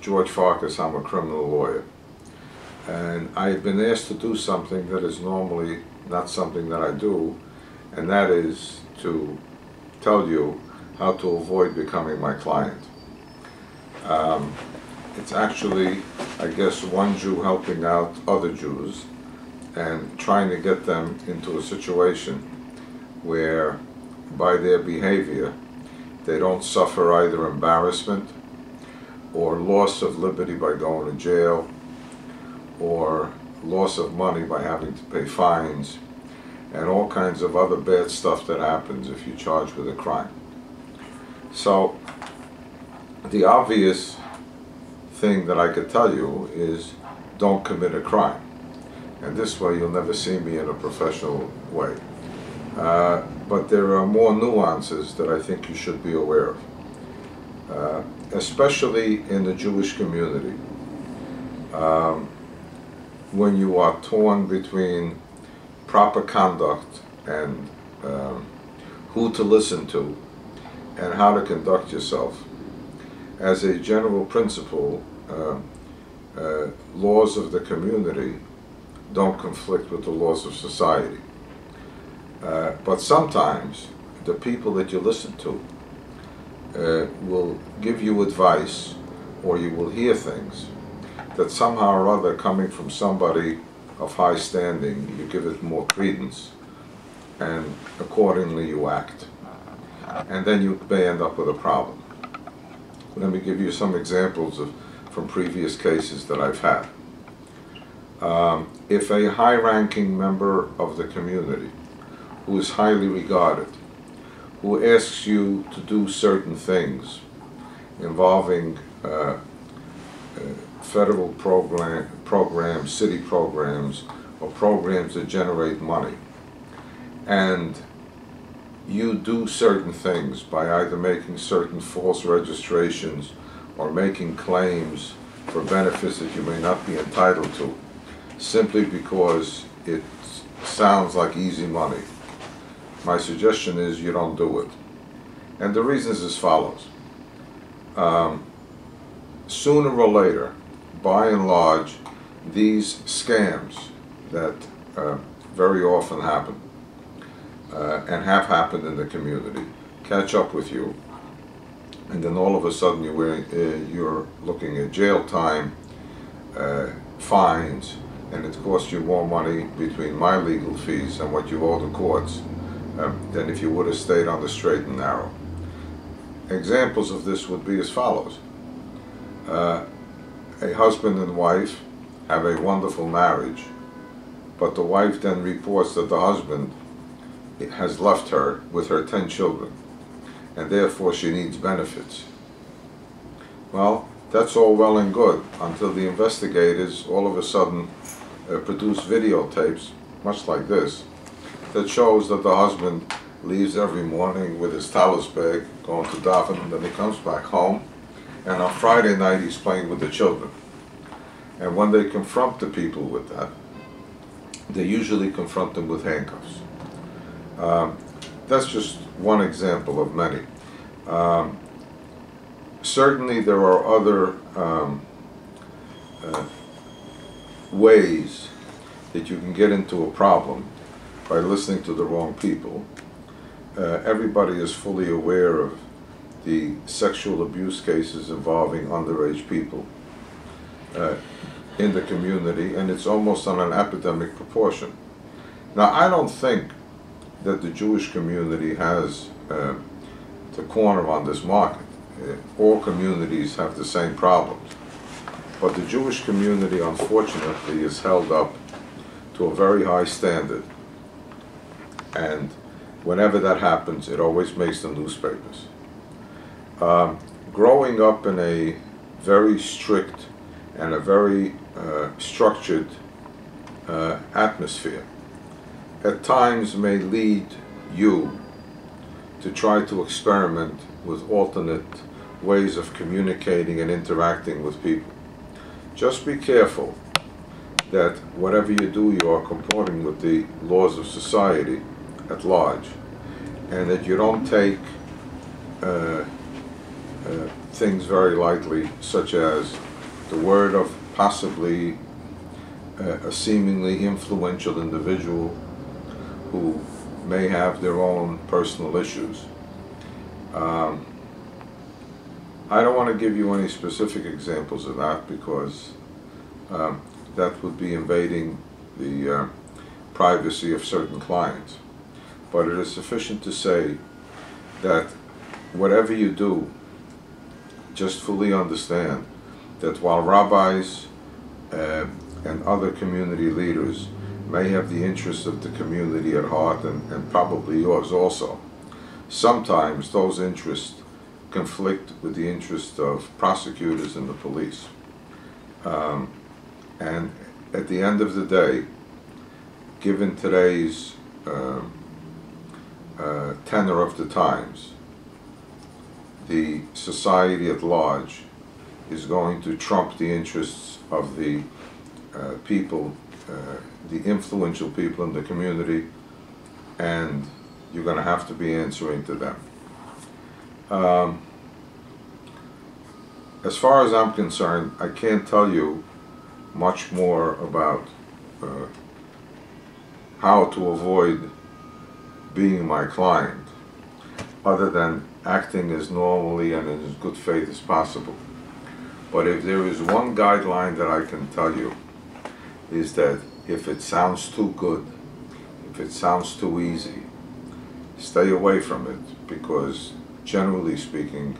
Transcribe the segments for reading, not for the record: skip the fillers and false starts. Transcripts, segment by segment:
George Farkas. I'm a criminal lawyer, and I've been asked to do something that is normally not something that I do, and that is to tell you how to avoid becoming my client. It's actually, I guess, one Jew helping out other Jews and trying to get them into a situation where, by their behavior, they don't suffer either embarrassment or loss of liberty by going to jail, or loss of money by having to pay fines, and all kinds of other bad stuff that happens if you're charged with a crime. So the obvious thing that I could tell you is don't commit a crime, and this way you'll never see me in a professional way. But there are more nuances that I think you should be aware of, especially in the Jewish community. When you are torn between proper conduct and who to listen to and how to conduct yourself, as a general principle, laws of the community don't conflict with the laws of society. But sometimes the people that you listen to will give you advice, or you will hear things that somehow or other, coming from somebody of high standing, you give it more credence, and accordingly you act. And then you may end up with a problem. Let me give you some examples from previous cases that I've had. If a high-ranking member of the community, who is highly regarded, who asks you to do certain things involving federal programs, city programs, or programs that generate money, and you do certain things by either making certain false registrations or making claims for benefits that you may not be entitled to, simply because it sounds like easy money, my suggestion is you don't do it. And the reason is as follows. Sooner or later, by and large, these scams that very often happen and have happened in the community catch up with you, and then all of a sudden you're looking at jail time, fines, and it costs you more money between my legal fees and what you owe the courts than if you would have stayed on the straight and narrow. Examples of this would be as follows. A husband and wife have a wonderful marriage, but the wife then reports that the husband has left her with her 10 children, and therefore she needs benefits. Well, that's all well and good until the investigators all of a sudden produce videotapes, much like this, that shows that the husband leaves every morning with his talus bag going to daven, and then he comes back home, and on Friday night he's playing with the children. And when they confront the people with that, they usually confront them with handcuffs. That's just one example of many. Certainly there are other ways that you can get into a problem by listening to the wrong people. Everybody is fully aware of the sexual abuse cases involving underage people in the community, and it's almost on an epidemic proportion. Now, I don't think that the Jewish community has the corner on this market. All communities have the same problems. But the Jewish community, unfortunately, is held up to a very high standard. And whenever that happens, it always makes the newspapers. Growing up in a very strict and a very structured atmosphere at times may lead you to try to experiment with alternate ways of communicating and interacting with people. Just be careful that whatever you do, you are comporting with the laws of society at large, and that you don't take things very lightly, such as the word of possibly a seemingly influential individual who may have their own personal issues. I don't want to give you any specific examples of that because that would be invading the privacy of certain clients. But it is sufficient to say that whatever you do, just fully understand that while rabbis and other community leaders may have the interests of the community at heart and probably yours also, sometimes those interests conflict with the interests of prosecutors and the police. And at the end of the day, given today's tenor of the times, the society at large is going to trump the interests of the people, the influential people in the community, and you're going to have to be answering to them. As far as I'm concerned, I can't tell you much more about how to avoid being my client, other than acting as normally and in as good faith as possible. But if there is one guideline that I can tell you, is that if it sounds too good, if it sounds too easy, stay away from it, because generally speaking,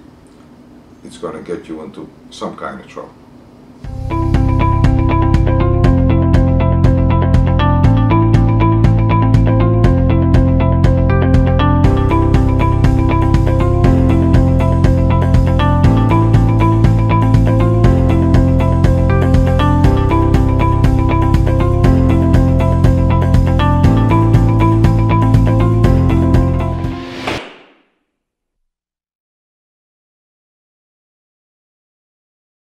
it's going to get you into some kind of trouble.